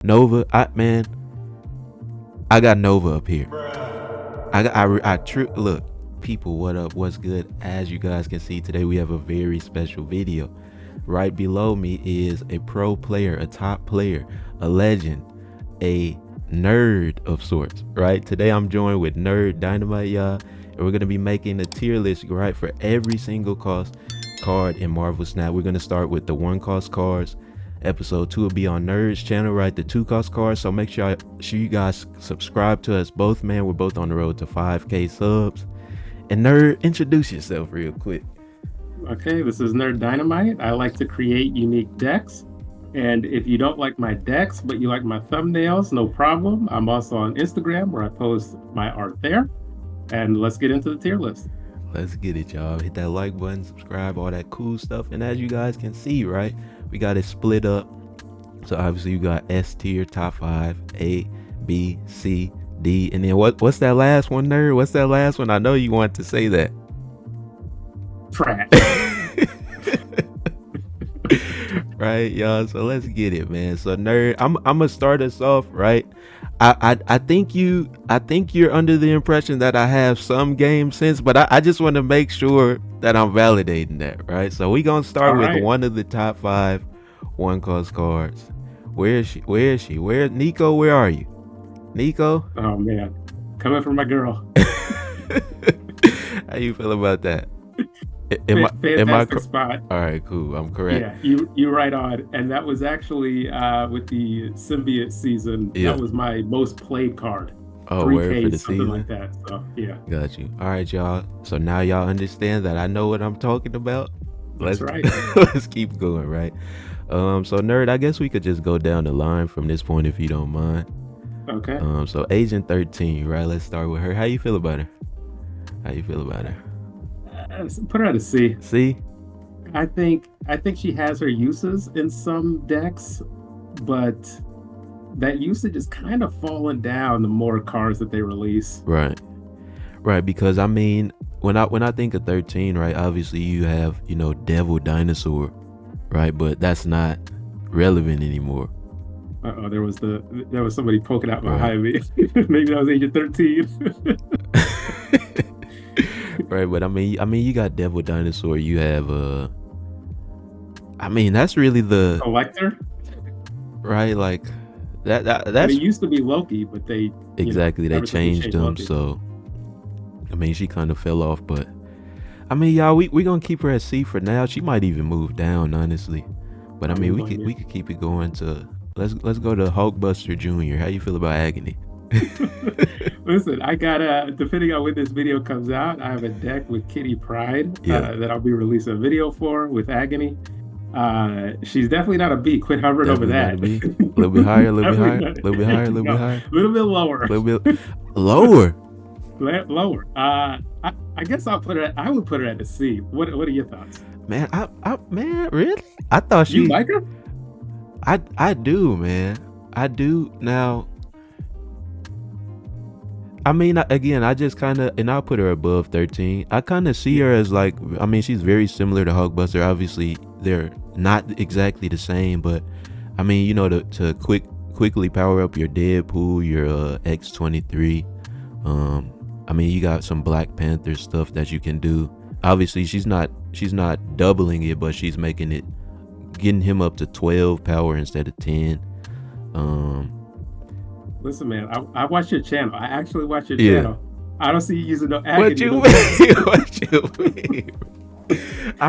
Nova, I got Nova up here. Look, people, what up? What's good? As you guys can see today, we have a very special video. Right below me is a pro player, a top player, a legend, a nerd of sorts. Right today, I'm joined with Nerd Dynamite, y'all, and we're gonna be making a tier list, right, for every single cost card in Marvel Snap. We're gonna start with the 1 cost cards. Episode 2 will be on Nerd's channel, right? The 2 cost cards. So make sure you guys subscribe to us both, man. We're both on the road to 5K subs. And Nerd, introduce yourself real quick. Okay, this is Nerd Dynamite. I like to create unique decks. And if you don't like my decks, but you like my thumbnails, no problem. I'm also on Instagram where I post my art there. And let's get into the tier list. Let's get it, y'all. Hit that like button, subscribe, all that cool stuff. And as you guys can see, right, we got it split up. So obviously you got S tier, top 5, A, B, C, D, and then what's that last one, Nerd? What's that last one? I know you want to say that. Trash. Right, y'all. So let's get it, man. So Nerd, I'm gonna start us off, right? I think you're under the impression that I have some game sense, but I just want to make sure that I'm validating that, right? So we gonna start with one of the top 5 1 cost cards. Where is she? Where Nico? Where are you, Nico? Oh man, coming from my girl. How you feel about that? Fantastic spot. All right, cool. I'm correct. Yeah, you're right on. And that was actually with the symbiote season. Yeah. That was my most played card. Oh, where for the something season? Like that. So yeah. Got you. All right, y'all. So now y'all understand that I know what I'm talking about. That's right. Let's keep going, right? So Nerd, I guess we could just go down the line from this point if you don't mind. Okay. So Agent 13, right? Let's start with her. How you feel about her? Put her at a C. C? I think she has her uses in some decks, but that usage is kind of falling down the more cards that they release. Right. Because I mean, when I think of 13, right? Obviously, you have Devil Dinosaur, right? But that's not relevant anymore. There was somebody poking out behind me. Maybe that was Agent 13. Right, but I mean, you got Devil Dinosaur. You have that's really the Collector, right? Like that's. It used to be Loki, but they they changed him. Loki. So, I mean, she kind of fell off, but I mean, y'all, we gonna keep her at C for now. She might even move down, honestly. But I mean, we could keep it going to let's go to Hulkbuster Jr. How you feel about Agony? Listen, I got depending on when this video comes out, I have a deck with Kitty Pryde that I'll be releasing a video for with Agony. She's definitely not a B. Quit hovering over that. A little bit higher, a little bit higher, a little bit higher, a little bit higher. A little bit lower. A little bit lower. Lower. I guess I would put her at a C. What are your thoughts? Man, man, really? I thought you like her? I do, man. I do now. I mean, again, I just kind of, and I'll put her above 13. I kind of see her as like, I mean, she's very similar to Hulkbuster. Obviously, they're not exactly the same, but I mean, to quickly power up your Deadpool, your X-23. I mean, you got some Black Panther stuff that you can do. Obviously, she's not doubling it, but she's getting him up to 12 power instead of 10. Listen, man, I watch your channel. I actually watch your channel. I don't see you using no Agony. What you mean? What you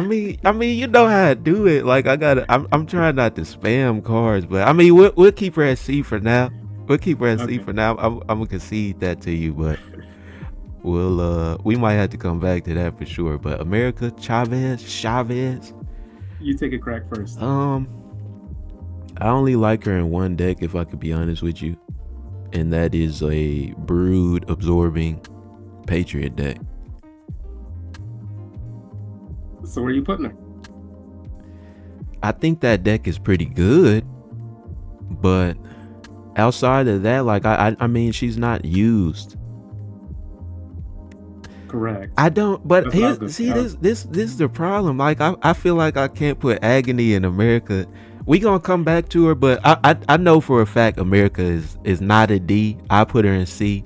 mean? I mean, you know how I do it. Like I'm trying not to spam cards, but I mean, we'll keep her at C for now. C for now. I'm gonna concede that to you, but we might have to come back to that for sure. But America Chavez. You take a crack first. I only like her in one deck, if I could be honest with you. And that is a Brood absorbing Patriot deck. So where are you putting her? I think that deck is pretty good, but outside of that, like I mean, she's not used. Correct. I don't. But this is the problem. Like I feel like I can't put Agony in America We gonna come back to her, but I know for a fact America is not a D. I put her in C.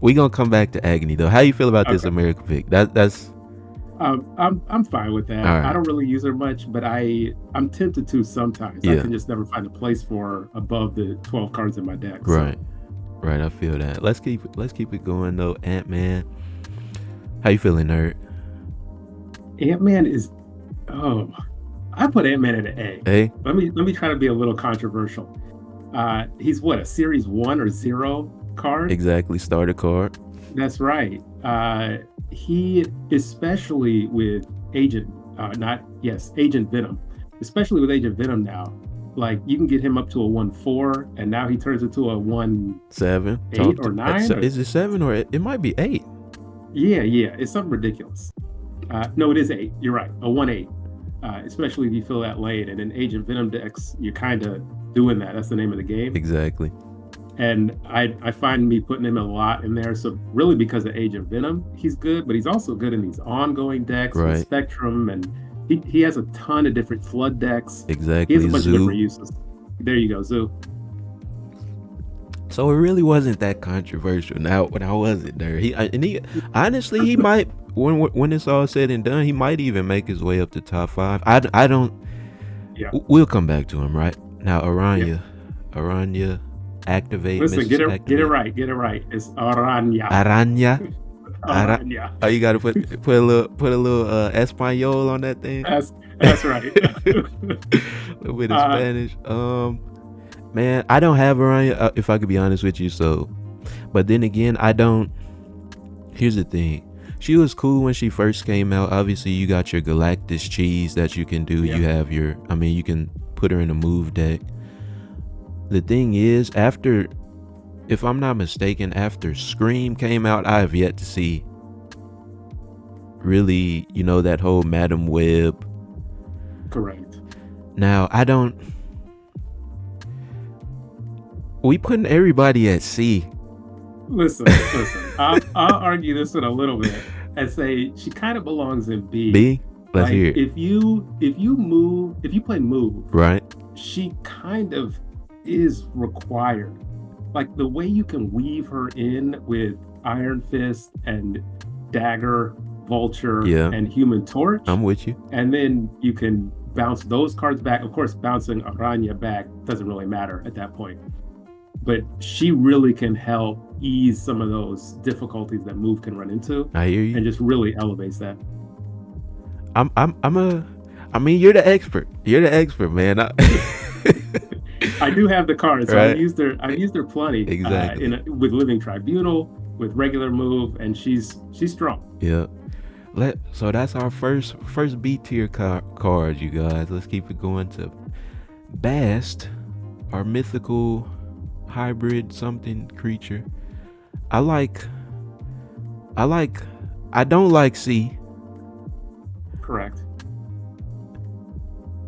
We gonna come back to Agony though. How you feel about this Okay. America pick? That's I'm fine with that. all I right. don't really use her much, but I'm tempted to sometimes. I Yeah, can just never find a place for her above the 12 cards in my deck. right, So right. I feel that. Let's keep it going though. Ant-Man. How you feeling, nerd? Ant-Man is oh, I put Ant-Man at an A. Hey, Let me try to be a little controversial. He's what, a series 1 or 0 card? exactly. Starter card. That's right. He, especially with Agent, not yes, Agent Venom, especially with Agent Venom now, like you can get him up to a 1/4, and now he turns into a 1/8 7. or 9. Is it 7 or it might be 8? Yeah, it's something ridiculous. No, it is 8. You're right, a 1/8. Especially if you fill that lane, and in Agent Venom decks, you're kind of doing that. That's the name of the game. Exactly. And I find me putting him a lot in there. So really, because of Agent Venom, he's good, but he's also good in these ongoing decks with Right. Spectrum, and he has a ton of different flood decks. He Exactly. has a bunch of different Zoo. uses. There you go, Zoo. So it really wasn't that controversial. Now, when I was it there, he honestly he might when it's all said and done, he might even make his way up to top 5. I don't. Yeah. We'll come back to him right now. Aranya, activate. Listen, Mrs. get it Activate. get it right. It's Aranya. Aranya. Aranya. Oh, you gotta put a little Espanol on that thing. That's right. A little bit of Spanish. Man, I don't have Aranya. If I could be honest with you, so. But then again, I don't. Here's the thing. She was cool when she first came out. Obviously, you got your Galactus cheese that you can do. Yeah. You have your. I mean, you can put her in a move deck. The thing is, after, if I'm not mistaken, after Scream came out, I have yet to see really, that whole Madam Web. Correct. Now, I don't. We putting everybody at C. Listen. I'll argue this in a little bit and say she kind of belongs in B. B? Let's Like, hear it. if you play move, Right? she kind of is required. Like the way you can weave her in with Iron Fist and Dagger, Vulture, Yeah. and Human Torch, I'm with you. and then you can bounce those cards back. Of course, bouncing Aranya back doesn't really matter at that point. But she really can help ease some of those difficulties that move can run into, I hear you. and just really elevates that. I mean, you're the expert. You're the expert, man. I do have the cards, so Right. I've used her plenty. Exactly. With Living Tribunal, with regular move, and she's strong. Yeah. So that's our first B tier card, you guys. Let's keep it going to Bast, our mythical hybrid something creature. I don't like C. Correct.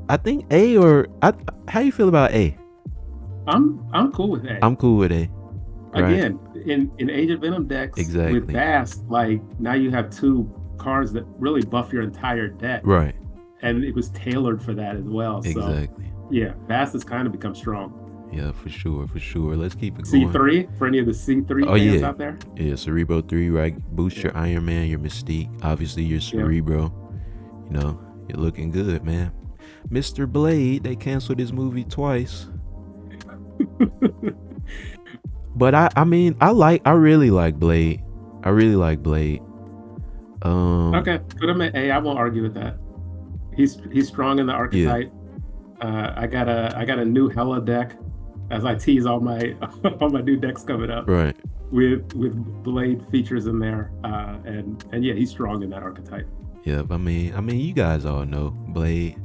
I think A how you feel about A? I'm cool with that. I'm cool with A. Right. Again, in Agent Venom decks, Exactly. with Bast, like now you have 2 cards that really buff your entire deck, Right. and it was tailored for that as well. So Exactly. yeah, Bast has kind of become strong. Yeah, for sure. Let's keep it going. C3 for any of the C3 Oh, fans yeah. out there. Yeah, Cerebro 3, right? Boost your Iron Man, your Mystique, obviously your Cerebro. You're looking good, man. Mr. Blade, they canceled his movie twice. But I really like Blade. Okay, put him at A. I won't argue with that. He's strong in the archetype. I got a new Hela deck, as I tease all my all my new decks coming up, Right. with Blade features in there, and yeah, he's strong in that archetype. Yep. I mean, you guys all know Blade,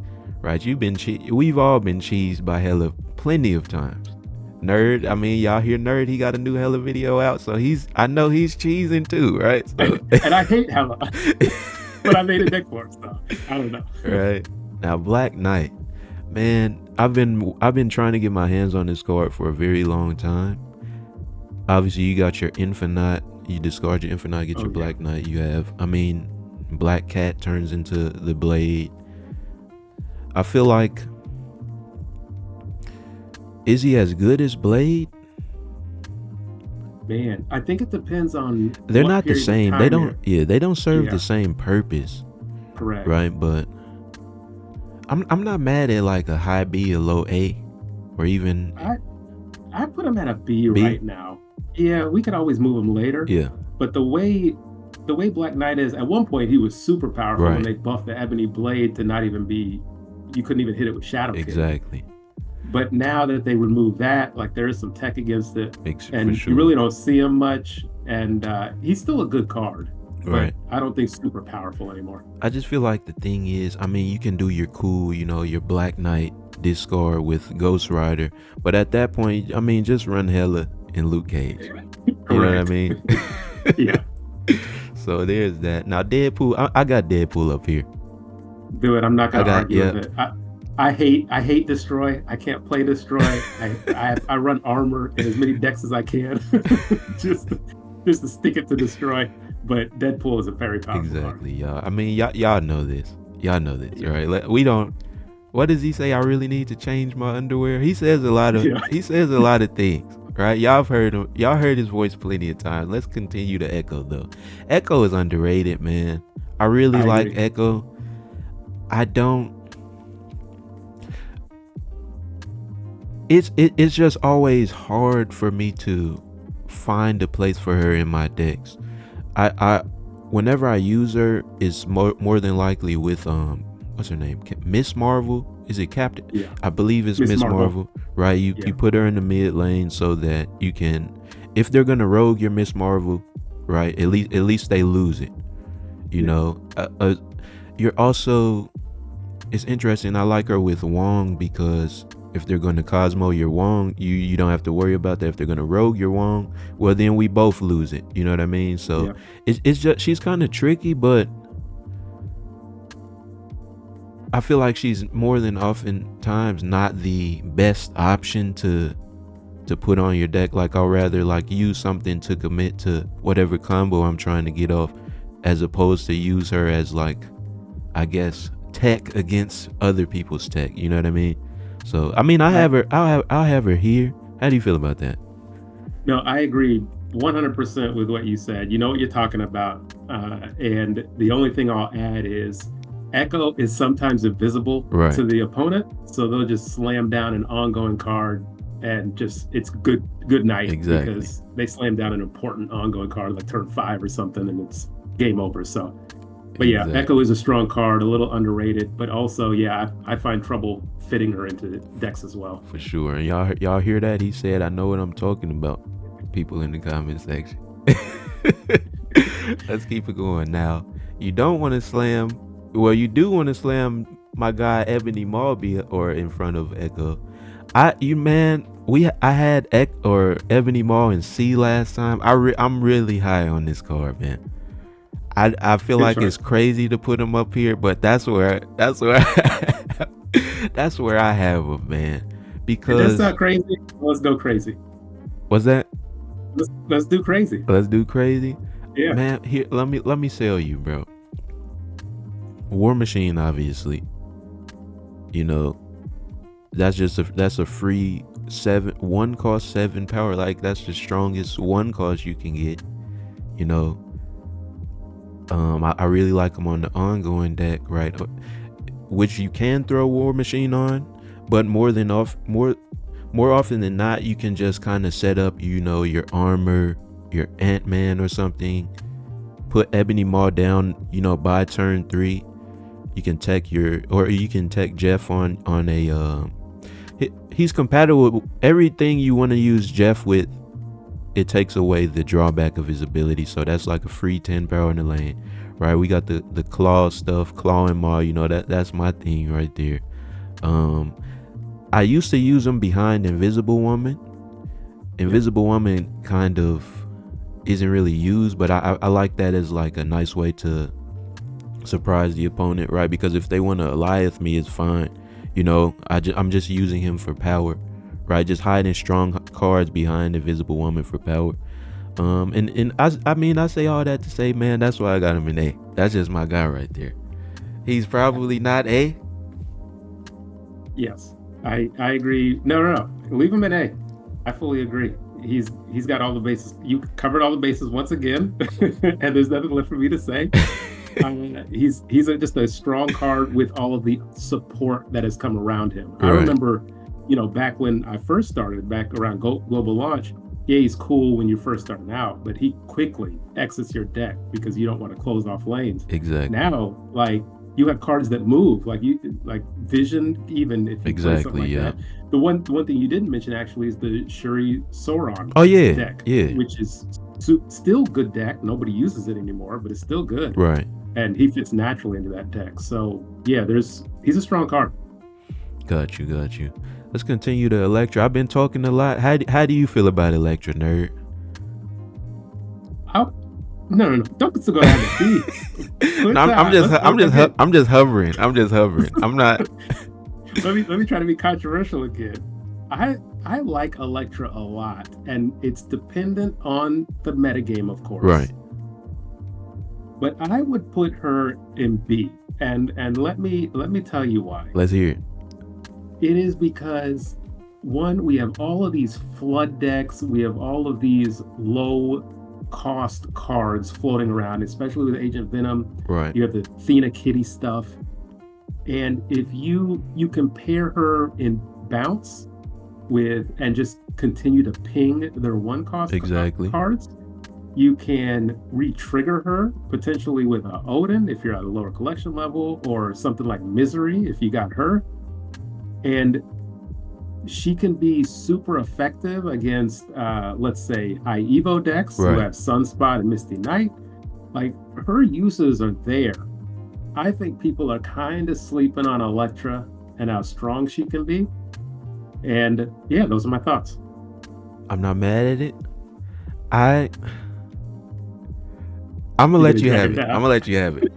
right? We've all been cheesed by Hela plenty of times. Nerd, I mean, y'all hear Nerd? He got a new Hela video out, so I know he's cheesing too, right? So. And I hate Hela, but I made a deck for him, so I don't know. Right. Now, Black Knight, man, I've been trying to get my hands on this card for a very long time. Obviously, you got your Infinite. You discard your Infinite, get your Black Knight. You have, Black Cat turns into the Blade. I feel like Is he as good as Blade? Man, I think it depends on They're what not the period of same. They time don't. you're. Yeah, they don't serve the Yeah, same purpose, correct. right? But I'm not mad at like a high B, a low A, or even I I put him at a B B. right now. Yeah, we could always move him later, Yeah, but the way Black Knight is, at one point he was super powerful when right. they buffed the Ebony Blade to not even be, you couldn't even hit it with Shadow King. Exactly. But now that they remove that, like there is some tech against it, For and you sure. really don't see him much. And he's still a good card, but Right. I don't think super powerful anymore. I just feel like the thing is, I mean, you can do your cool, your Black Knight discard with Ghost Rider, but at that point, I mean, just run Hela and Luke Cage. You know what I Correct. mean? Yeah, So there's that. Now Deadpool, I got Deadpool up here. do it. I'm not I gonna got argue yeah, with it. I hate destroy. I can't play destroy. I run armor in as many decks as I can, just just to stick it to destroy. But Deadpool is a very powerful card. exactly, y'all. I mean, y'all know this. Y'all know this, Yeah, right? We don't. What does he say? I really need to change my underwear. He says a lot of. yeah, He says a lot of things, right? Y'all have heard him. Y'all heard his voice plenty of times. Let's continue to Echo though. Echo is underrated, man. I really I like agree. Echo. I don't. It's just always hard for me to find a place for her in my decks. I whenever I use her, it's more than likely with what's her name, Miss Marvel. Is it Captain? Yeah, I believe it's Miss Miss Marvel. Marvel, right? You Yeah, put her in the mid lane so that you can, if they're gonna rogue your Miss Marvel, right? At least they lose it. You yeah, know, you're also, it's interesting. I like her with Wong because if they're going to Cosmo your Wong, you don't have to worry about that. If they're going to rogue your Wong, well then we both lose it. You know what I mean? So yeah. it's just, she's kind of tricky, but I feel like she's more than oftentimes not the best option to put on your deck. Like I'll rather like use something to commit to whatever combo I'm trying to get off, as opposed to use her as like, I guess, tech against other people's tech. You know what I mean? So I mean, I I have her. I'll have her here. How do you feel about that? No, I agree 100% with what you said. You know what you're talking about. And the only thing I'll add is Echo is sometimes invisible Right. to the opponent, so they'll just slam down an ongoing card and just it's good night Exactly. because they slam down an important ongoing card like turn 5 or something and it's game over. So, but yeah, Exactly. Echo is a strong card, a little underrated, but also yeah, I find trouble fitting her into the decks as well. For sure. And y'all hear that? He said, "I know what I'm talking about." People in the comment section. Let's keep it going. Now, you don't want to slam. Well, you do want to slam my guy Ebony Malby or in front of Echo. I had Ebony Maw in C last time. I'm really high on this card, man. I feel Good like choice. it's crazy to put him up here, but that's where that's where I have him, man. If that's Because not crazy, let's go crazy. what's that? Let's do crazy. Let's do crazy, Yeah, man. Here, let me sell you, bro. War Machine, obviously. You know, that's a free 1 cost 7 power. Like that's the strongest 1 cost you can get. You know, I really like him on the ongoing deck, right? Which you can throw War Machine on, but more often than not, you can just kind of set up, your armor, your Ant-Man or something. Put Ebony Maw down, by turn 3. You can tech Jeff on a. He's compatible with everything you want to use Jeff with. It takes away the drawback of his ability, so that's like a free 10 power in the lane, right? We got the claw stuff, claw and maw. That's my thing right there. I used to use him behind Invisible Woman. Invisible Woman kind of isn't really used, but I like that as like a nice way to surprise the opponent, right? Because if they want to Eliath me, it's fine. I'm just using him for power, right? Just hiding strong cards behind Invisible Woman for power. And I say all that to say, man, that's why I got him in A. That's just my guy right there. He's probably not A. yes, I agree. No, Leave him at A. I fully agree. He's got all the bases. You covered all the bases once again, and there's nothing left for me to say. Just a strong card with all of the support that has come around him. I Right. remember, back when I first started, back around global launch. Yeah, he's cool when you're first starting out, but he quickly exits your deck because you don't want to close off lanes. Exactly. Now, like, you have cards that move, like Vision, even if you play something like Exactly. Yeah. that. The one thing you didn't mention actually is the Shuri Sauron Oh yeah. deck, Yeah. which is still good deck. Nobody uses it anymore, but it's still good, Right. and he fits naturally into that deck. So yeah, he's a strong card. Got you. Let's continue to Electra. I've been talking a lot. How do you feel about Electra, nerd? No, don't go ahead and be. No, I'm just hovering. I'm not. Let me try to be controversial again. I like Electra a lot, and it's dependent on the metagame, of course. Right. But I would put her in B, and let me tell you why. Let's hear it. It is because, one, we have all of these flood decks, we have all of these low cost cards floating around, especially with Agent Venom. Right. You have the Athena Kitty stuff. And if you compare her in bounce and just continue to ping their one cost Exactly. cards, you can re-trigger her potentially with a Odin if you're at a lower collection level, or something like Misery if you got her. And she can be super effective against, let's say, high Evo decks who have Sunspot and Misty Knight. Like, her uses are there. I think people are kind of sleeping on Electra and how strong she can be. And yeah, those are my thoughts. I'm not mad at it. I'm gonna let you have it. I'm gonna let you have it.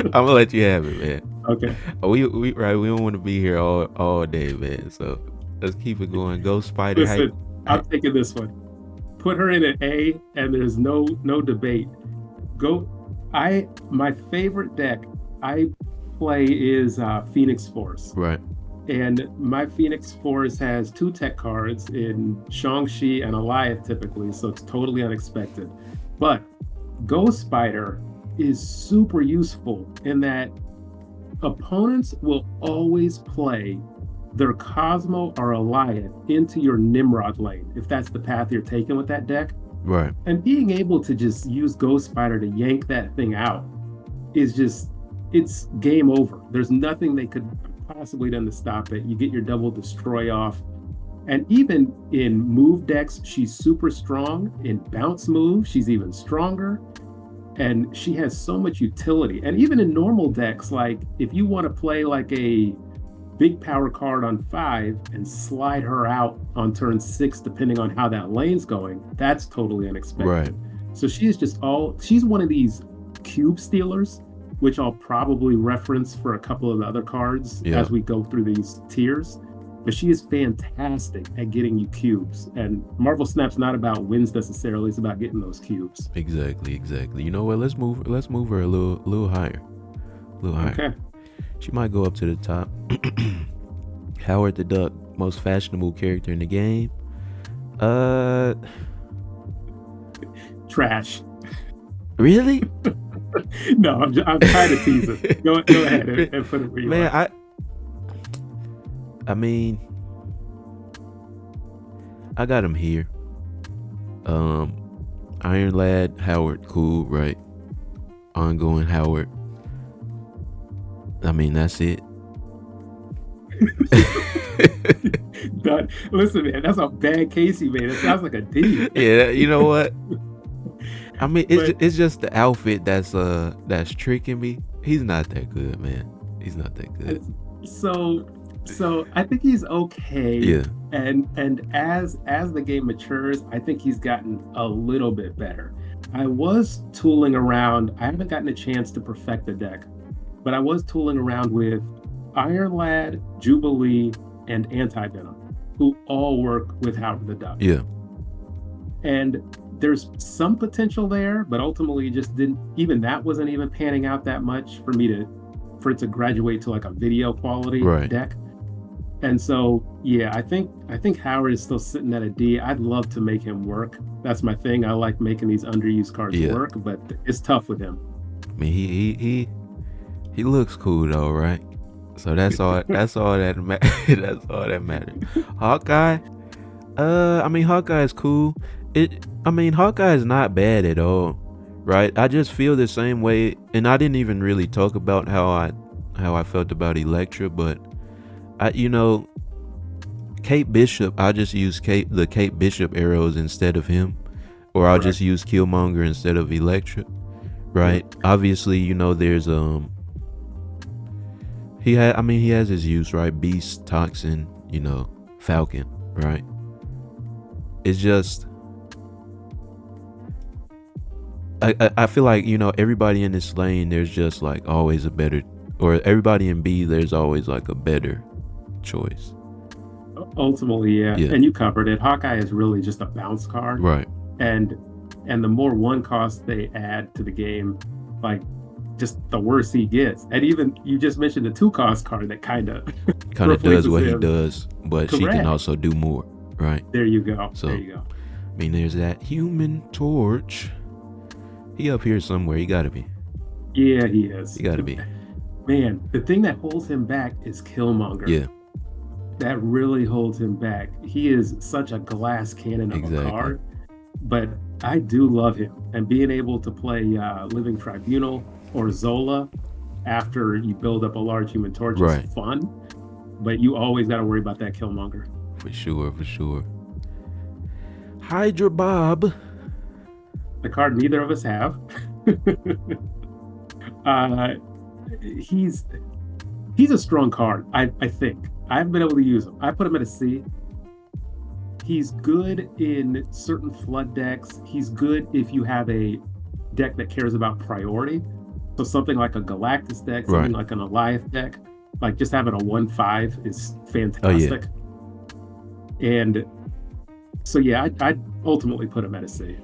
I'm gonna let you have it, man. Okay. We don't want to be here all day, man. So let's keep it going. Ghost Spider. Listen, I'm taking this one. Put her in an A, and there's no debate. My favorite deck I play is Phoenix Force. Right. And my Phoenix Force has 2 tech cards in Shang-Chi and Alioth typically, so it's totally unexpected. But Ghost Spider is super useful in that opponents will always play their Cosmo or Alioth into your Nimrod lane, if that's the path you're taking with that deck. Right. And being able to just use Ghost Spider to yank that thing out is it's game over. There's nothing they could possibly done to stop it. You get your double destroy off. And even in move decks, she's super strong. In bounce move, she's even stronger. And she has so much utility. And even in normal decks, like if you want to play like a big power card on 5 and slide her out on turn 6, depending on how that lane's going, that's totally unexpected. Right. So she's one of these cube stealers, which I'll probably reference for a couple of the other cards as we go through these tiers. But she is fantastic at getting you cubes. And Marvel Snap's not about wins necessarily, it's about getting those cubes. Exactly. You know what? Let's move her a little higher. Okay. She might go up to the top. Howard the Duck, most fashionable character in the game. Trash. Really? No, I'm trying to tease it. Go ahead and put it where you want. I mean, I got him here. Iron Lad, Howard, cool, right? Ongoing Howard. I mean, that's it. Listen, man, that's a bad Casey, man. It sounds like a D. Yeah, you know what? I mean, it's just the outfit that's tricking me. He's not that good, man. He's not that good. So I think he's okay. Yeah. And as the game matures, I think he's gotten a little bit better. I was tooling around. I haven't gotten a chance to perfect the deck, but I was tooling around with Iron Lad, Jubilee, and Anti-Venom, who all work with Howard the Duck. Yeah. And there's some potential there, but ultimately just wasn't even panning out that much for it to graduate to like a video quality deck. And so, yeah, I think Howard is still sitting at a D. I'd love to make him work. That's my thing. I like making these underused cards Yeah. work, but it's tough with him. I mean, he looks cool though, right? So that's all. That's all that that's all that matters. Hawkeye. I mean, Hawkeye is cool. I mean, Hawkeye is not bad at all, right? I just feel the same way, and I didn't even really talk about how I felt about Elektra, but you know, Kate Bishop. I just use the Kate Bishop arrows instead of him, or I'll just Correct. use Killmonger instead of Elektra, Yeah. right? Obviously, there's he has his use, right? Beast, Toxin, Falcon, right? It's just I feel like everybody in this lane there's just like always a better, or everybody in B there's always like a better choice. Ultimately, yeah. Yeah. And you covered it. Hawkeye is really just a bounce card. Right. And the more one cost they add to the game, like just the worse he gets. And even you just mentioned the 2 cost card that kind of Kind of does replaces what he him. does, but she can Correct. also do more, right? There you go. So- there you go. I mean, there's that Human Torch. He up here somewhere. He gotta be. Yeah, he is. He gotta be. Man, the thing that holds him back is Killmonger. Yeah. That really holds him back. He is such a glass cannon of Exactly. a card, but I do love him. And being able to play Living Tribunal or Zola after you build up a large Human Torch Right. is fun, but you always got to worry about that Killmonger. For sure. Hydra Bob. The card neither of us have. He's a strong card, I think. I haven't been able to use him. I put him at a C. He's good in certain flood decks. He's good if you have a deck that cares about priority. So something like a Galactus deck, something Right. like an Alioth deck, like just having a 1/5 is fantastic. And so yeah, I'd ultimately put him at a C.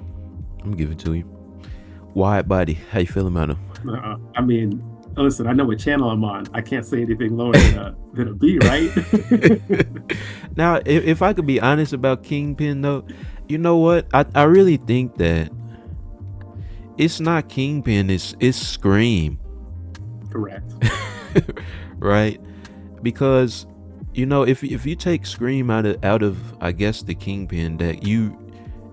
I'm giving it to you. Wide body. How you feeling about him? I mean, listen, I know what channel I'm on. I can't say anything lower than a B, right? Now, if I could be honest about Kingpin, though, you know what? I really think that it's not Kingpin. It's Scream, Correct. right? Because if you take Scream out of I guess the Kingpin deck,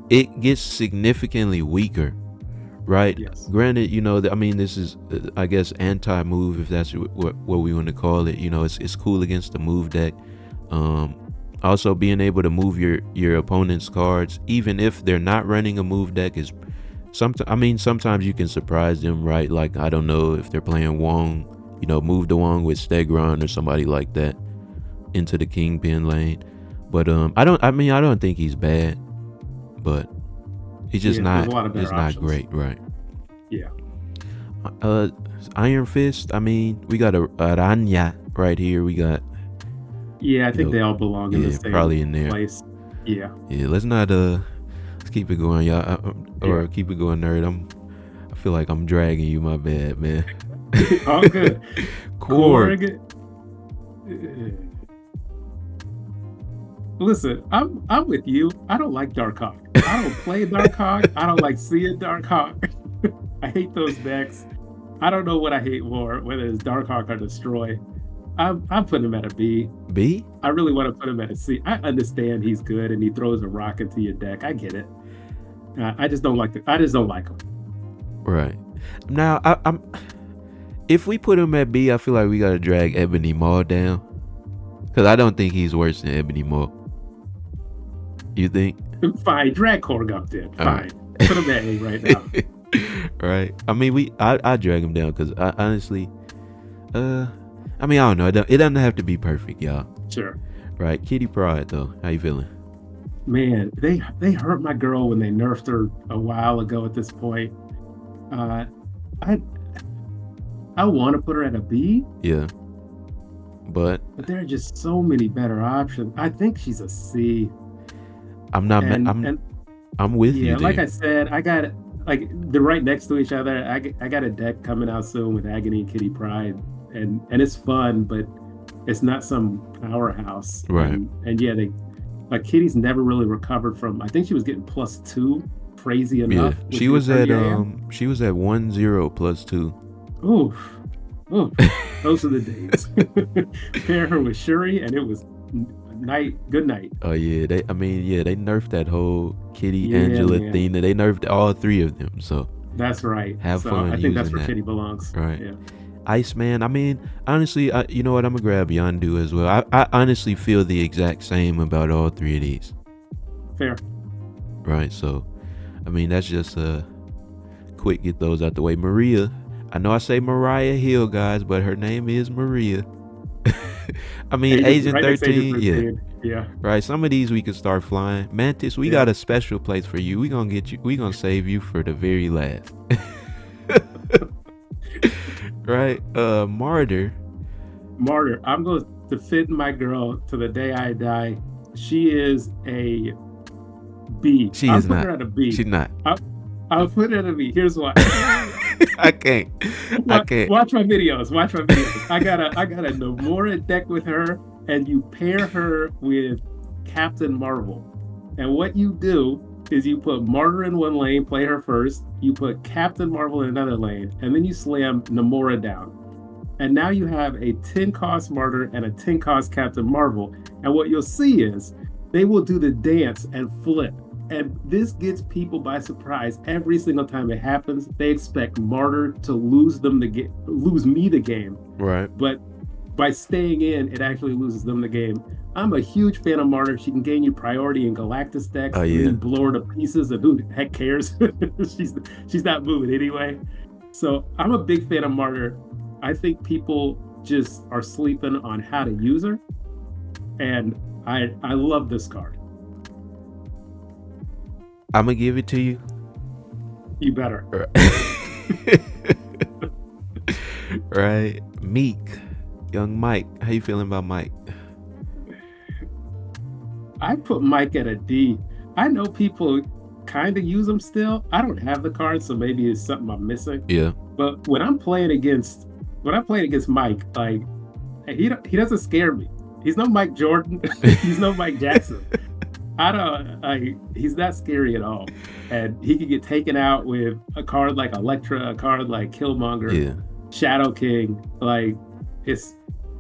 it gets significantly weaker, right? Yes. Granted, this is I guess anti-move, if that's what we want to call it. It's cool against the move deck. Also being able to move your opponent's cards even if they're not running a move deck is sometimes you can surprise them, right? Like, I don't know, if they're playing Wong, move the Wong with Stegron or somebody like that into the Kingpin lane. But I don't think he's bad, but he's just there's a lot of better he's not options. great, right? Yeah. Iron Fist, we got a Aranya right here. We got Yeah, I think they all belong in the same probably in there. place. Yeah. Yeah, let's keep it going, y'all. Or keep it going, nerd. I feel like I'm dragging you. My bad, man. All good. Korg. Listen, I'm with you. I don't like Darkhawk. I don't play Darkhawk. I don't like seeing Darkhawk. I hate those decks. I don't know what I hate more, whether it's Darkhawk or Destroy. I'm putting him at a B. B? I really want to put him at a C. I understand he's good and he throws a rock into your deck. I get it. I just don't like him. Right. Now, I'm. If we put him at B, I feel like we gotta drag Ebony Maw down, because I don't think he's worse than Ebony Maw. You think? Fine, drag Korg up then. All Fine. Put him at A right now. Right. I drag him down because I honestly, I don't know. It doesn't have to be perfect, y'all. Sure. Right. Kitty Pryde though, how you feeling? Man, they hurt my girl when they nerfed her a while ago at this point. I want to put her at a B, Yeah. But there are just so many better options. I think she's a C. I'm not. And I'm with you. yeah, like there. I said, I got like they're right next to each other. I got a deck coming out soon with Agony and Kitty Pryde, and it's fun, but It's not some powerhouse. Right. And yeah, they like Kitty's never really recovered from. I think she was getting +2, crazy Yeah. enough with the She was at 1-0 +2. Oof, oof. Those are the days. Pair her with Shuri, and it was good night. Oh yeah, they nerfed that whole Kitty Yeah, Angela man. thing. They nerfed all three of them. So That's right. have So fun I think that's using where that. Kitty belongs. Right. Yeah. Iceman, I mean, honestly, you know what? I'm gonna grab Yondu as well. I honestly feel the exact same about all three of these. Fair. Right. So, I mean, that's just quick get those out the way. Maria, I know I say Mariah Hill, guys, but her name is Maria. I mean, Agent Right next to 13, yeah. 13. Yeah. Right, some of these we could start flying. Mantis, we Yeah. got a special place for you. We gonna save you for the very last. Right, Martyr. Martyr. I'm going to defend my girl to the day I die. She is a B. She I'll is put not. her at a B. She's not. I'll put her at a B. Here's why. I can't. I can't. Watch my videos. I got a Nomura deck with her, and you pair her with Captain Marvel. And what you do is you put Martyr in one lane, play her first. You put Captain Marvel in another lane, and then you slam Nomura down. And now you have a 10-cost Martyr and a 10-cost Captain Marvel. And what you'll see is they will do the dance and flip. And this gets people by surprise every single time it happens. They expect Martyr to lose me the game. Right. But by staying in, it actually loses them the game. I'm a huge fan of Martyr. She can gain you priority in Galactus decks. Oh, And yeah. then blow her to pieces, and who the heck cares? she's not moving anyway. So I'm a big fan of Martyr. I think people just are sleeping on how to use her. And I love this card. I'm gonna give it to you. You better. Right. Meek. Young Mike. How you feeling about Mike? I put Mike at a D. I know people kind of use him still. I don't have the card, so maybe it's something I'm missing. Yeah. But when I'm playing against Mike, like he doesn't scare me. He's no Mike Jordan. He's no Mike Jackson. He's not scary at all. And he could get taken out with a card like Elektra, a card like Killmonger, Yeah. Shadow King. Like it's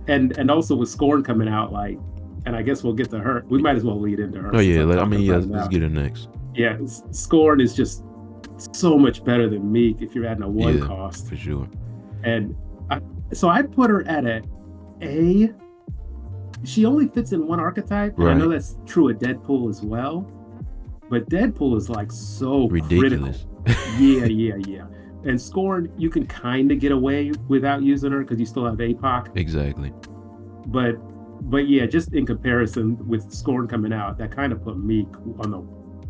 and also with Scorn coming out, like, and I guess we'll get to her. We might as well lead into her. Oh yeah. since I'm I talking mean, yeah. about it Let's now. get her next. Yeah, Scorn is just so much better than Meek if you're adding a one Yeah, cost. for sure. And so I put her at a A. She only fits in one archetype, and I know Right. that's true of Deadpool as well. But Deadpool is like so Ridiculous. critical. Yeah. And Scorn, you can kind of get away without using her because you still have APOC. Exactly. But yeah, just in comparison with Scorn coming out, that kind of put Meek on the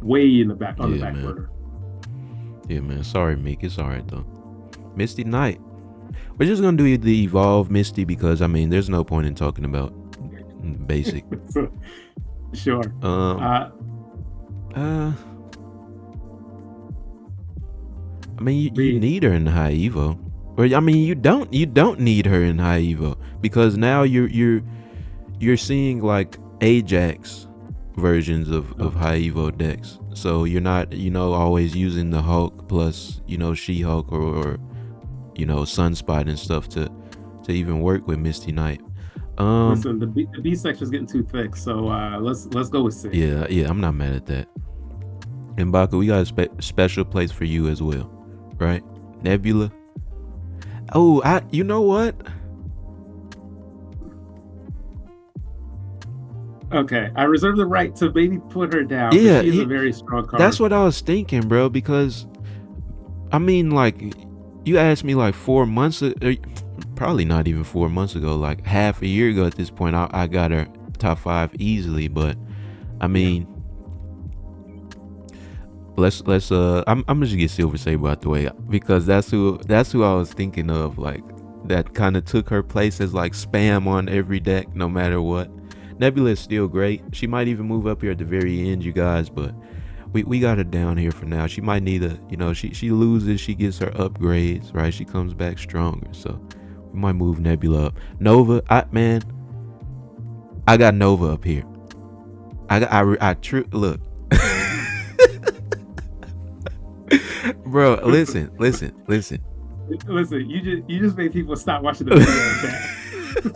way in the back on the Yeah, back man. burner. Yeah, man. Sorry, Meek. It's all right though. Misty Knight. We're just gonna do the evolve Misty because I mean, there's no point in talking about basic. So, sure. I mean, you B. need her in high evo. Or I mean, you don't need her in high evo because now you're seeing like Ajax versions of high evo decks. So you're not always using the Hulk plus She-Hulk or Sunspot and stuff to even work with Misty Knight. Listen, the B section is getting too thick, so let's go with C. Yeah, I'm not mad at that. And Baka, we got a special place for you as well, right? Nebula. Oh, you know what? Okay, I reserve the right to maybe put her down. Yeah, she's a very strong card. That's what I was thinking, bro. Because, I mean, like, you asked me like 4 months, probably not even 4 months ago, like half a year ago at this point, I got her top 5 easily. But, I mean, let's I'm gonna just get Silver Saber out the way because that's who I was thinking of, like that kind of took her place as like spam on every deck no matter what. Nebula is still great. She might even move up here at the very end, you guys, but we got her down here for now. She might need she loses, she gets her upgrades, right? She comes back stronger, so we might move Nebula up. Nova, man, I got Nova up here. Look. Bro, listen. Listen, you just made people stop watching the video.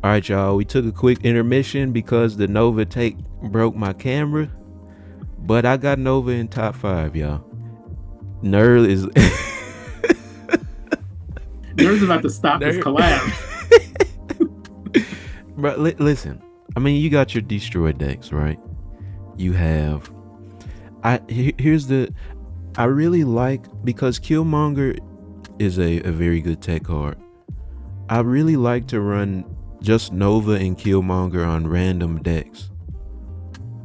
All right, y'all. We took a quick intermission because the Nova take broke my camera, but I got Nova in top 5, y'all. Nerd is Nerd's about to stop this collab. Bro, listen. I mean, you got your destroy decks, right? You have. Here's the. I really like, because Killmonger is a very good tech card. I really like to run just Nova and Killmonger on random decks,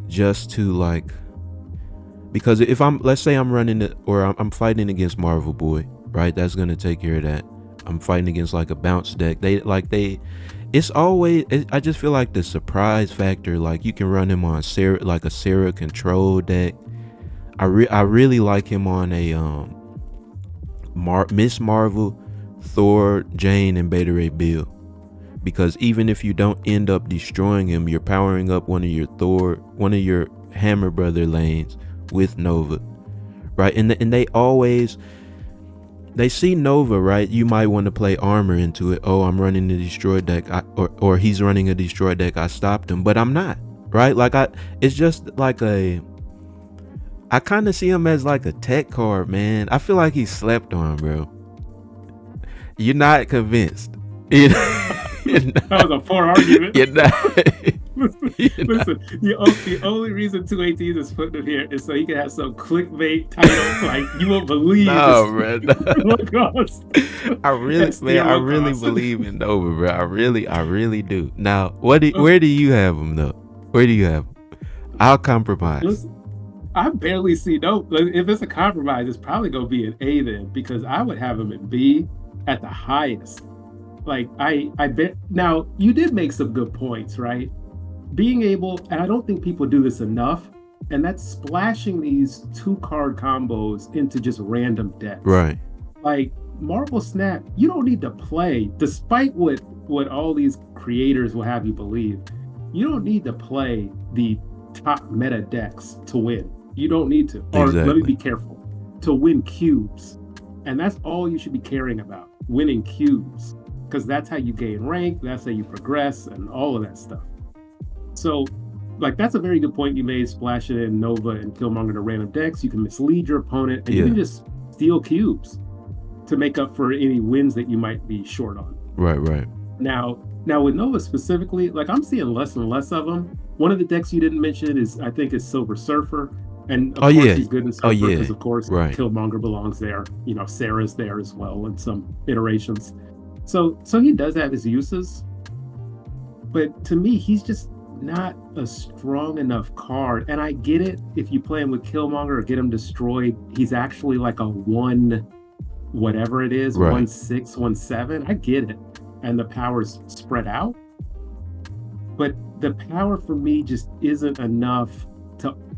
just to like, because if let's say I'm running it, or I'm fighting against Marvel Boy, right? That's gonna take care of that. I'm fighting against like a bounce deck. It's always. I just feel like the surprise factor. Like you can run him on Sarah, like a Sarah control deck. I really like him on a Miss Marvel, Thor, Jane, and Beta Ray Bill, because even if you don't end up destroying him, you're powering up one of your Hammer Brother lanes with Nova, right? And they see Nova, right? You might want to play armor into it. Oh, I'm running a destroy deck, or he's running a destroy deck. I stopped him, but I'm not, right? Like it's just like I kind of see him as like a tech card, man. I feel like he's slept on, bro. You're not convinced. That was a poor argument. You're not. Listen, the only reason 218 is putting him here is so he can have some clickbait title like you won't believe. No, bro. No. I really believe in Nova, bro. I really do. Now, where do you have him though? Where do you have him? I'll compromise. Listen, I barely see if it's a compromise, it's probably gonna be an A then, because I would have him at B at the highest. Like I bet. Now you did make some good points, right? Being able, and I don't think people do this enough, and that's splashing these 2-card combos into just random decks. Right. Like Marvel Snap, you don't need to play, despite what all these creators will have you believe. You don't need to play the top meta decks to win. You don't need to. Or exactly. Let me be careful. To win cubes. And that's all you should be caring about. Winning cubes. Because that's how you gain rank, that's how you progress, and all of that stuff. So, like, that's a very good point you made, splashing in Nova and Killmonger to random decks. You can mislead your opponent, and you can just steal cubes to make up for any wins that you might be short on. Right. Now with Nova specifically, like, I'm seeing less and less of them. One of the decks you didn't mention is Silver Surfer. And of course he's good in Surfer because of course Killmonger belongs there. You know, Sarah's there as well in some iterations. So he does have his uses. But to me, he's just not a strong enough card. And I get it, if you play him with Killmonger or get him destroyed, he's actually like a 1 whatever it is, 1/6, 1/7. I get it. And the power's spread out. But the power for me just isn't enough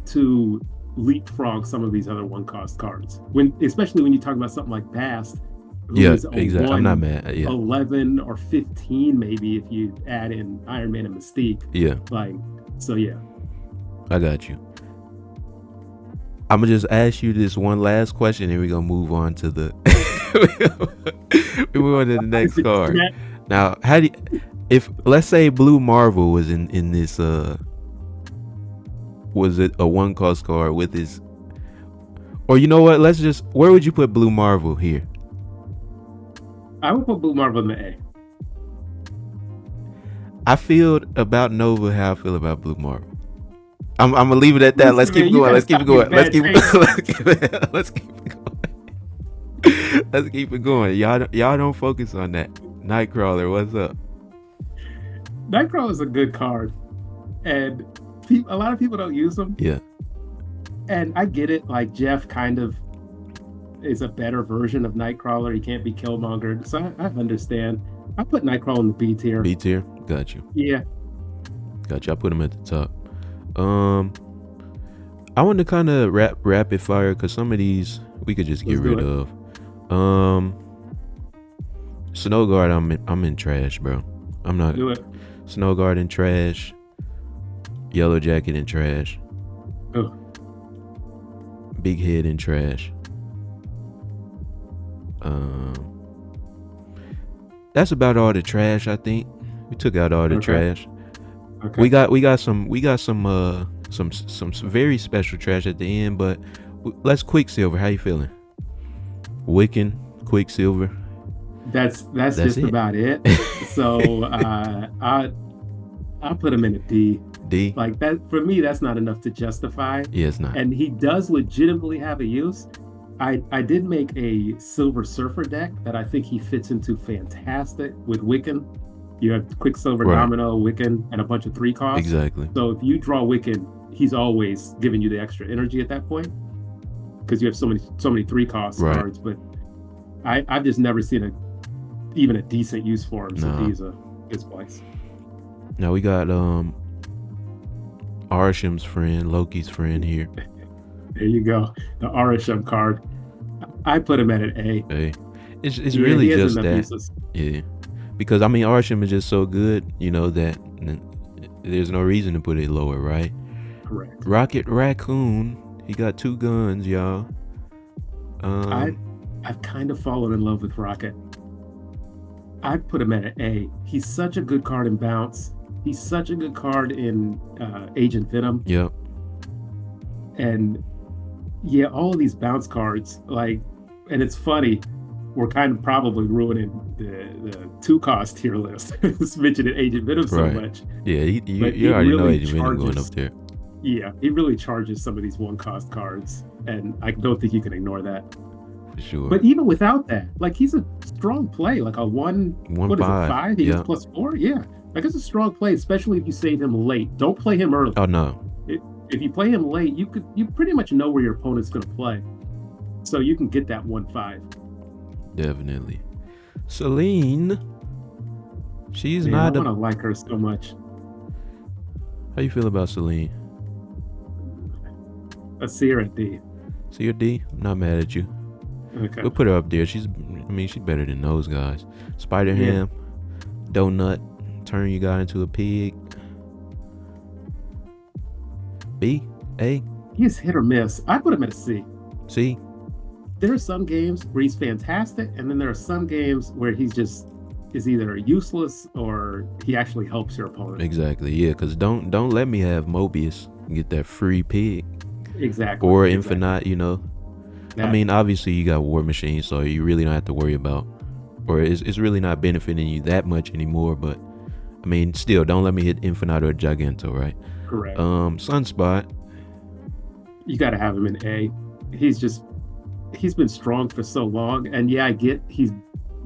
to leapfrog some of these other 1-cost cards. Especially when you talk about something like Bast, who is exactly. I'm not mad. 11 or 15 maybe if you add in Iron Man and Mystique. I got you. I'm gonna just ask you this one last question, and we're gonna move on to the next card. Now, if let's say Blue Marvel was in this was it a 1-cost card with his, or you know what? Where would you put Blue Marvel here? I would put Blue Marvel in the A. I feel about Nova how I feel about Blue Marvel. I'm gonna leave it at that. Let's keep going. Let's keep it going. Y'all don't focus on that. Nightcrawler, what's up? Nightcrawler is a good card, and a lot of people don't use them. Yeah. And I get it. Like, Jeff kind of is a better version of Nightcrawler. He can't be Killmonger, so I understand. I put Nightcrawler in the B tier. B tier, got you. Yeah. Got you. I put him at the top. I want to kind of rapid fire because some of these we could just get rid of. Snow Guard, I'm in trash, bro. I'm not. Do it. Snow Garden trash. Yellow Jacket and trash. Oh, Big Head and trash. That's about all the trash. I think we took out all the okay. trash. Okay. We got some very special trash at the end, but let's Quicksilver. How you feeling? Wiccan, Quicksilver. That's just it. about it. So I'll put him in a D. D. Like that for me, that's not enough to justify. Yeah, it's not. And he does legitimately have a use. I did make a Silver Surfer deck that I think he fits into fantastic with Wiccan. You have Quicksilver, Right. Domino, Wiccan, and a bunch of 3 costs. Exactly. So if you draw Wiccan, he's always giving you the extra energy at that point because you have so many 3 cost Right. cards. But I've just never seen even a decent use for him. So Nah. he's his place. Now we got Arisham's friend, Loki's friend here. There you go. The Arisham card. I put him at an A. Hey, it's Yeah, really he has just enough that. uses. Yeah, because I mean Arsham is just so good, that there's no reason to put it lower, right? Correct. Rocket Raccoon, he got 2 guns, y'all. I've kind of fallen in love with Rocket. I'd put him at an A. He's such a good card in Bounce. He's such a good card in Agent Venom. Yep. And yeah, all of these Bounce cards, and it's funny, we're kind of probably ruining the 2 cost tier list. Just mentioning Agent Venom so Right. much. Yeah, But you he already know really Agent Venom going charges- up there. Yeah, he really charges some of these 1 cost cards. And I don't think you can ignore that. For sure. But even without that, he's a strong play, like a 1 1 what is it, 5. 5? He Yeah. gets +4? Yeah. It's a strong play, especially if you save him late. Don't play him early. Oh no. If you play him late, you pretty much know where your opponent's going to play. So you can get that 1/5. Definitely. Celine. She's Man, not I a. want to like her so much. How you feel about Celine? Let's see her at D. See your D? I'm not mad at you. Okay. We'll put her up there. She's better than those guys. Spider Ham, Donut, turn you guy into a pig. B, A, He's hit or miss. I put him at a C. C. There are some games where he's fantastic, and then there are some games where he's just is either useless or he actually helps your opponent. Exactly. Yeah, because don't let me have Mobius and get that free pig Exactly. or exactly. Infinite. That- I mean, obviously you got War Machine, so you really don't have to worry about, or it's really not benefiting you that much anymore. But I mean, still, don't let me hit Infinite or Giganto, right? correct. Sunspot. You got to have him in A. He's been strong for so long, and yeah, I get he's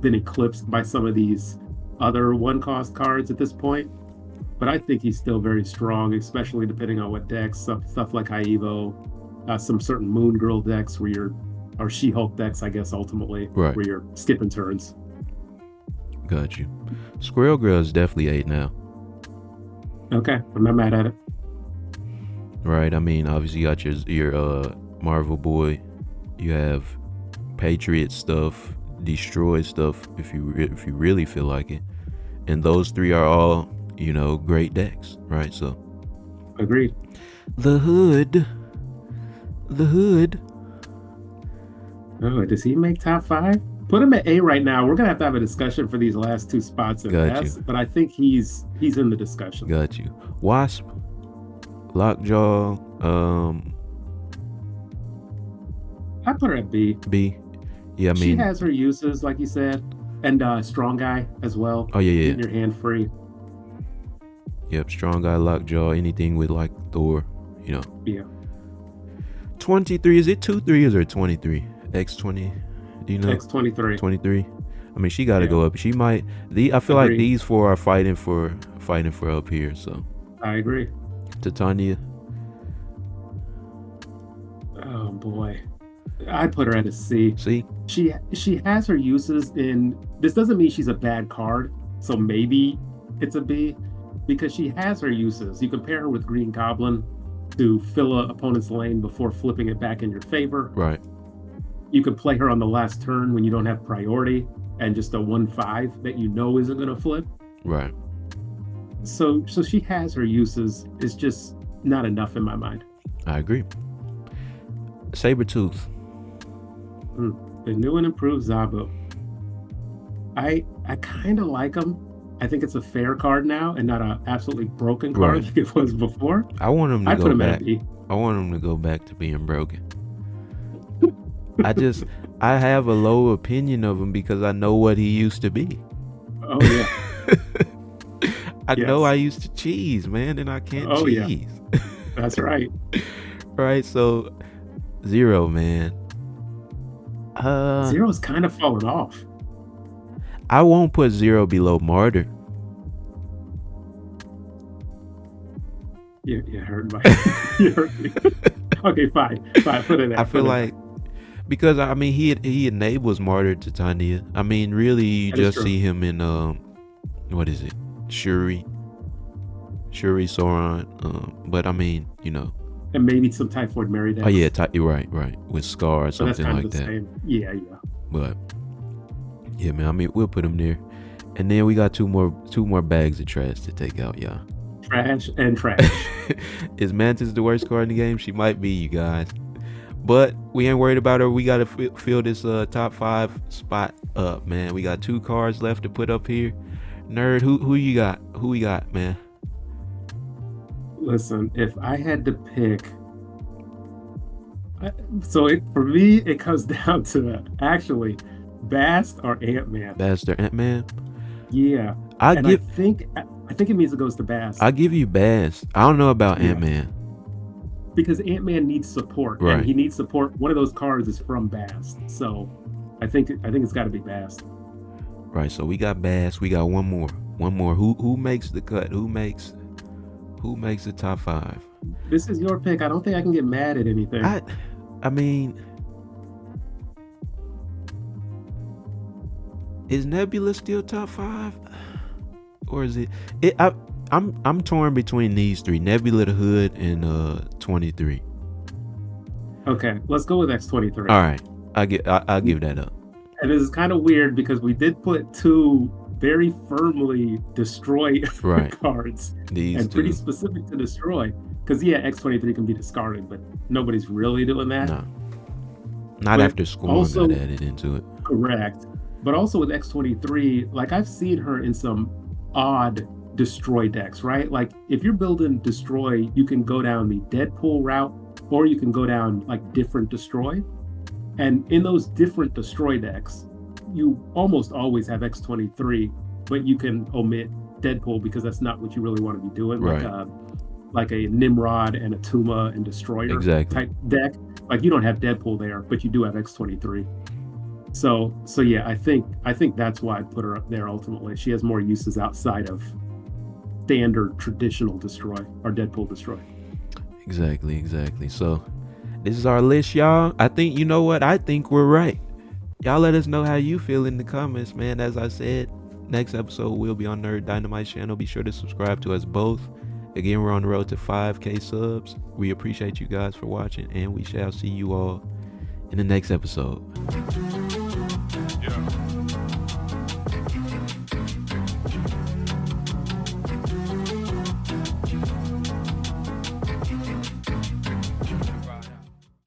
been eclipsed by some of these other 1 cost cards at this point, but I think he's still very strong, especially depending on what decks. Stuff like High Evo, some certain Moon Girl decks or She-Hulk decks, I guess, ultimately, Right. where you're skipping turns. Got you. Squirrel Girl is definitely 8 now. Okay, I'm not mad at it. Right, I mean, obviously you got your Marvel Boy, you have Patriot stuff, Destroy stuff if you really feel like it, and those 3 are all great decks, right? So Agreed. the hood. Oh, does he make top 5? Put him at A right now. We're gonna have to have a discussion for these last 2 spots at Got S, you. but I think he's in the discussion. Got you. Wasp, Lockjaw, I put her at B. B. Yeah, I She mean, has her uses, like you said, and Strong Guy as well. oh yeah. Getting your hand free. Yep, Strong Guy, Lockjaw, anything with like Thor, Yeah. 23, is it 2 3s or 23? X20, do you know? X23. 23. I mean, she got to Yeah. go up. She might. I feel like Agreed. these 4 are fighting for up here. So I agree. Titania, Oh boy. I'd put her at a C. see, She has her uses in this doesn't mean she's a bad card, so maybe it's a B because she has her uses. You compare her with Green Goblin to fill a opponent's lane before flipping it back in your favor. right, You can play her on the last turn when you don't have priority and just a 1/5 that you know isn't going to flip. right. So she has her uses. It's just not enough in my mind. I agree. Sabretooth. The new and improved Zabu. I kind of like him. I think it's a fair card now and not a absolutely broken card Right. like it was before. I want him to I put go him back. at a B. I want him to go back to being broken. I have a low opinion of him because I know what he used to be. Oh yeah. I know Yes. I used to cheese, man, and I can't Oh, yeah. cheese. That's right. Right, so Zero, man. Zero's kind of fallen off. I won't put Zero below Martyr. You heard my. You heard me. Okay, fine. Put it. I feel like because I mean he enables Martyr to Tanya. I mean really you That is just true. see him in what is it? Shuri Sauron. But I mean, you know. and maybe some Typhoid Mary decks. Oh yeah, you're right. With Scar or So that's something kind like of the that. same. Yeah. But yeah, man. I mean, we'll put him there, and then we got two more bags of trash to take out, y'all. Trash and trash. Is Mantis the worst card in the game? She might be, you guys. But we ain't worried about her. We got to fill this top 5 spot up, man. We got 2 cards left to put up here. Nerd, who you got? Who we got, man? Listen, if I had to pick, for me it comes down to actually Bast or Ant-Man. Bast or Ant-Man? Yeah, I think it means it goes to Bast. I give you Bast. I don't know about Yeah. Ant-Man. Because Ant-Man needs support, Right. and he needs support. One of those cards is from Bast, so I think it's got to be Bast. Right, so we got Bast. We got one more. Who makes the cut? Who makes the top 5? This is your pick. I don't think I can get mad at anything. I mean, is Nebula still top 5, or is it? I'm torn between these 3: Nebula, the Hood, and 23. Okay, let's go with X-23. All right, I'll give that up. And this is kind of weird because we did put 2 very firmly destroy Right. cards, These and 2. pretty specific to destroy. Because yeah, X-23 can be discarded, but nobody's really doing that. No, not But after Scorn also- got added into it. Correct. But also with X-23, like I've seen her in some odd destroy decks, right? Like if you're building destroy, you can go down the Deadpool route, or you can go down like different destroy. And in those different destroy decks, you almost always have X-23, but you can omit Deadpool because that's not what you really want to be doing. Right. Like a Nimrod and a Tuma and Destroyer Exactly. type deck. Like you don't have Deadpool there, but you do have X-23. So yeah, I think that's why I put her up there ultimately. She has more uses outside of standard traditional destroy or Deadpool destroy. Exactly. So this is our list, y'all. I think, you know what? I think we're right. Y'all let us know how you feel in the comments, man. As I said, next episode will be on Nerd Dynamite channel. Be sure to subscribe to us both. Again, we're on the road to 5K subs. We appreciate you guys for watching, and we shall see you all in the next episode.